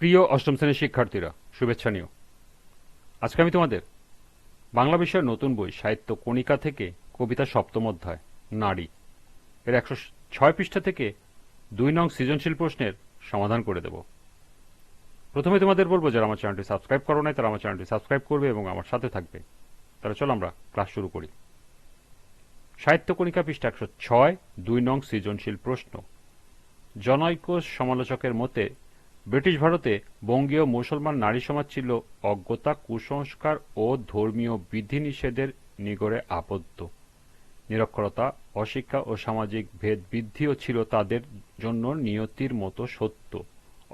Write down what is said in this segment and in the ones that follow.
প্রিয় অষ্টম শ্রেণীর শিক্ষার্থীরা, শুভেচ্ছা নিও। আজকে আমি তোমাদের বাংলা বিষয়ের নতুন বই সাহিত্য কণিকা থেকে কবিতা সপ্তম অধ্যায় নারী এর 106 পৃষ্ঠা থেকে 2 নং সৃজনশীল প্রশ্নের সমাধান করে দেব। প্রথমে তোমাদের বলবো, যারা আমার চ্যানেলটি সাবস্ক্রাইব করো নাই তারা আমার চ্যানেলটি সাবস্ক্রাইব করবে এবং আমার সাথে থাকবে। তাহলে চলো আমরা ক্লাস শুরু করি। সাহিত্য কণিকা পৃষ্ঠা 106, 2 নং সৃজনশীল প্রশ্ন। জনৈক সমালোচকের মতে ব্রিটিশ ভারতে বঙ্গীয় মুসলমান নারী সমাজ ছিল অজ্ঞতা, কুসংস্কার ও ধর্মীয় বিধিনিষেধের নিগড়ে আবদ্ধ। নিরক্ষরতা, অশিক্ষা ও সামাজিক ভেদবিদ্ধিও ছিল তাদের জন্য নিয়তির মতো সত্য।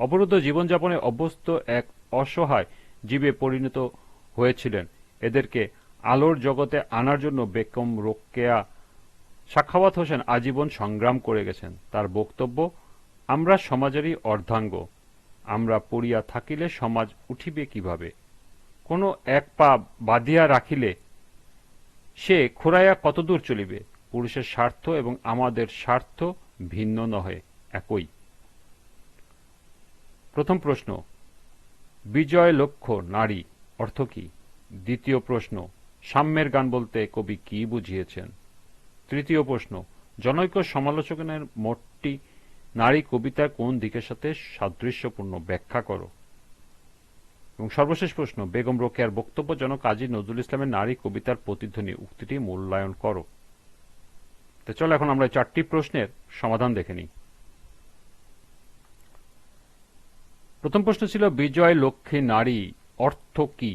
অবরুদ্ধ জীবনযাপনে অভ্যস্ত এক অসহায় জীবে পরিণত হয়েছিলেন। এদেরকে আলোর জগতে আনার জন্য বেগম রোকেয়া সাখাওয়াত হোসেন আজীবন সংগ্রাম করে গেছেন। তার বক্তব্য, আমরা সমাজেরই অর্ধাঙ্গ, আমরা পড়িয়া থাকিলে সমাজ উঠিবে কিভাবে? কোনো এক পা বাঁধিয়া রাখিলে সে খোঁড়াইয়া কতদূর চলিবে? পুরুষের স্বার্থ এবং আমাদের স্বার্থ ভিন্ন নহে, একই। প্রথম প্রশ্ন, বিজয় লক্ষ্য নারী অর্থ কি? দ্বিতীয় প্রশ্ন, সাম্যের গান বলতে কবি কি বুঝিয়েছেন? তৃতীয় প্রশ্ন, জনৈক সমালোচকের মোটটি নারী কবিতার কোন দিকের সাথে সাদৃশ্যপূর্ণ, ব্যাখ্যা করো। এবং সর্বশেষ প্রশ্ন, বেগম রোকেয়ার বক্তব্য যেন কাজী নজরুল ইসলামের নারী কবিতার প্রতিধ্বনি, উক্তিটি মূল্যায়ন করো। তো চলো এখন আমরা 4টি প্রশ্নের সমাধান দেখে নিই। প্রথম প্রশ্ন ছিল, বিজয় লক্ষ্মী নারী অর্থ কি?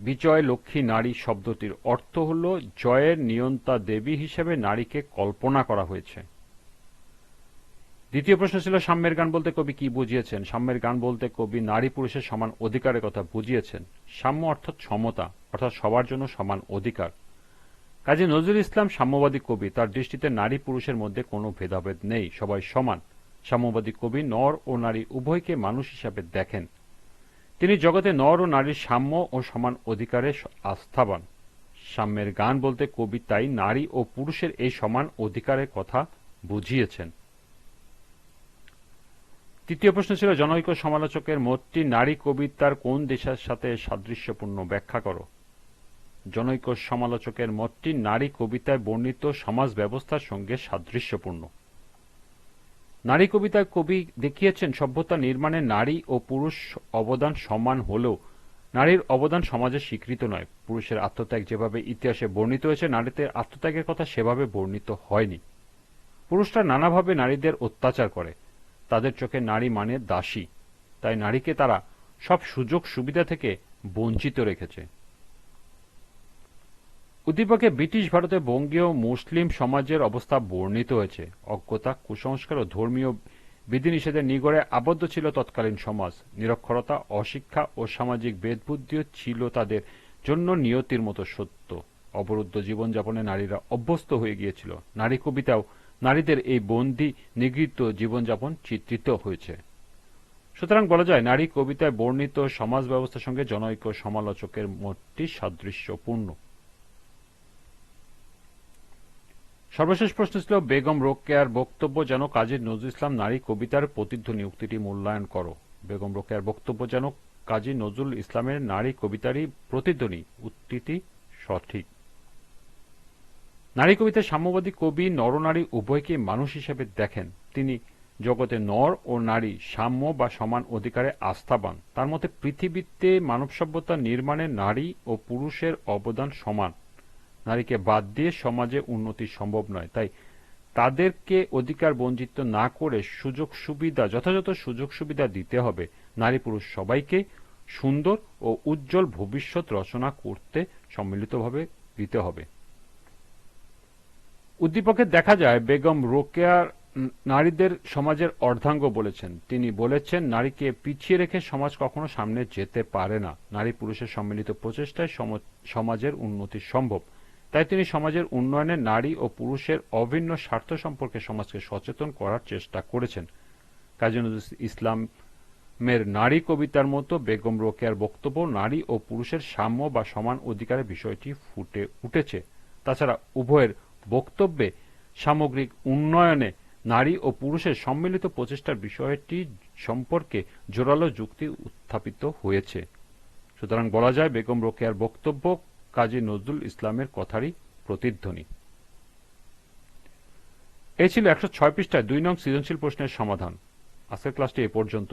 বিজয় লক্ষ্মী নারী শব্দটির অর্থ হল জয়ের নিয়ন্তা দেবী হিসেবে নারীকে কল্পনা করা হয়েছে। দ্বিতীয় প্রশ্ন ছিল, সাম্যের গান বলতে কবি কি বুঝিয়েছেন? সাম্যের গান বলতে কবি নারী পুরুষের সমান অধিকারের কথা বুঝিয়েছেন। সাম্য অর্থাৎ সমতা, অর্থাৎ সবার জন্য সমান অধিকার। কাজী নজরুল ইসলাম সাম্যবাদী কবি, তার দৃষ্টিতে নারী পুরুষের মধ্যে কোনো ভেদাভেদ নেই, সবাই সমান। সাম্যবাদী কবি নর ও নারী উভয়কে মানুষ হিসাবে দেখেন। তিনি জগতে নর ও নারীর সাম্য ও সমান অধিকারে আস্থাবান। সাম্যের গান বলতে কবি তাই নারী ও পুরুষের এই সমান অধিকারের কথা বুঝিয়েছেন। তৃতীয় প্রশ্ন ছিল, জনৈক সমালোচকের মোটটি নারী কবিতার কোন দেশের সাথে সাদৃশ্যপূর্ণ, ব্যাখ্যা করো। জনৈক সমালোচকের মতটি নারী কবিতায় বর্ণিত সমাজ ব্যবস্থার সঙ্গে সাদৃশ্যপূর্ণ। নারী কবিতায় কবি দেখিয়েছেন সভ্যতা নির্মাণে নারী ও পুরুষ অবদান সমান হলেও নারীর অবদান সমাজে স্বীকৃত নয়। পুরুষের আত্মত্যাগ যেভাবে ইতিহাসে বর্ণিত হয়েছে, নারীদের আত্মত্যাগের কথা সেভাবে বর্ণিত হয়নি। পুরুষরা নানাভাবে নারীদের অত্যাচার করে, তাদের চোখে নারী মানে দাসী, তাই নারীকে তারা সব সুযোগ সুবিধা থেকে বঞ্চিত রেখেছে। উদ্দীপকে ব্রিটিশ ভারতে বঙ্গীয় মুসলিম সমাজের অবস্থা বর্ণিত হয়েছে। অজ্ঞতা, কুসংস্কার ও ধর্মীয় বিধিনিষেধের নিগড়ে আবদ্ধ ছিল তৎকালীন সমাজ। নিরক্ষরতা, অশিক্ষা ও সামাজিক ভেদবুদ্ধিও ছিল তাদের জন্য নিয়তির মতো সত্য। অবরুদ্ধ জীবনযাপনে নারীরা অভ্যস্ত হয়ে গিয়েছিল। নারী কবিতাও নারীদের এই বন্দী নিগৃহীত জীবনযাপন চিত্রিত হয়েছে। সুতরাং বলা যায়, নারী কবিতায় বর্ণিত সমাজ ব্যবস্থার সঙ্গে জনৈক সমালোচকের মতটি সাদৃশ্যপূর্ণ। সর্বশেষ প্রশ্ন ছিল, বেগম রোকেয়ার বক্তব্য যেন কাজী নজরুল ইসলাম নারী কবিতার প্রতিধ্বনি, উক্তিটি মূল্যায়ন করো। বেগম রোকেয়ার বক্তব্য যেন কাজী নজরুল ইসলামের নারী কবিতারই প্রতিধ্বনি, উক্তিটি সঠিক। নারী কবিতায় সাম্যবাদী কবি নরনারী উভয়কে মানুষ হিসেবে দেখেন। তিনি জগতে নর ও নারী সাম্য বা সমান অধিকারে আস্থাবান। তার মতে পৃথিবীতে মানব সভ্যতা নির্মাণে নারী ও পুরুষের অবদান সমান। নারীকে বাদ দিয়ে সমাজে উন্নতি সম্ভব নয়, তাই তাদেরকে অধিকার বঞ্চিত না করে যথাযথ সুযোগ সুবিধা দিতে হবে। নারী পুরুষ সবাইকে সুন্দর ও উজ্জ্বল ভবিষ্যৎ রচনা করতে সম্মিলিতভাবে দিতে হবে। উদ্দীপকে দেখা যায়, বেগম রোকেয়ার নারীদের সমাজের অর্ধাঙ্গ বলেছেন। তিনি বলেছেন, নারীকে পিছিয়ে রেখে সমাজ কখনো সামনে যেতে পারে না। নারী পুরুষের সম্মিলিত প্রচেষ্টায় সমাজের উন্নতি সম্ভব। তাই তিনি সমাজের উন্নয়নে নারী ও পুরুষের অভিন্ন স্বার্থ সম্পর্কে সমাজকে সচেতন করার চেষ্টা করেছেন। কাজী নজরুল ইসলামের নারী কবিতার মতো বেগম রোকেয়ার বক্তব্য নারী ও পুরুষের সাম্য বা সমান অধিকারের বিষয়টি ফুটে উঠেছে। তাছাড়া উভয়ের বক্তব্যে সামগ্রিক উন্নয়নে নারী ও পুরুষের সম্মিলিত প্রচেষ্টার বিষয়টি সম্পর্কে জোরালো যুক্তি উত্থাপিত হয়েছে। সুতরাং বলা যায় বেগম রোকেয়ার বক্তব্য কাজী নজরুল ইসলামের কথারই প্রতিধ্বনি। এই ছিল 106 পৃষ্ঠায় 2 নং সৃজনশীল প্রশ্নের সমাধান। আজকের ক্লাসটি এ পর্যন্ত।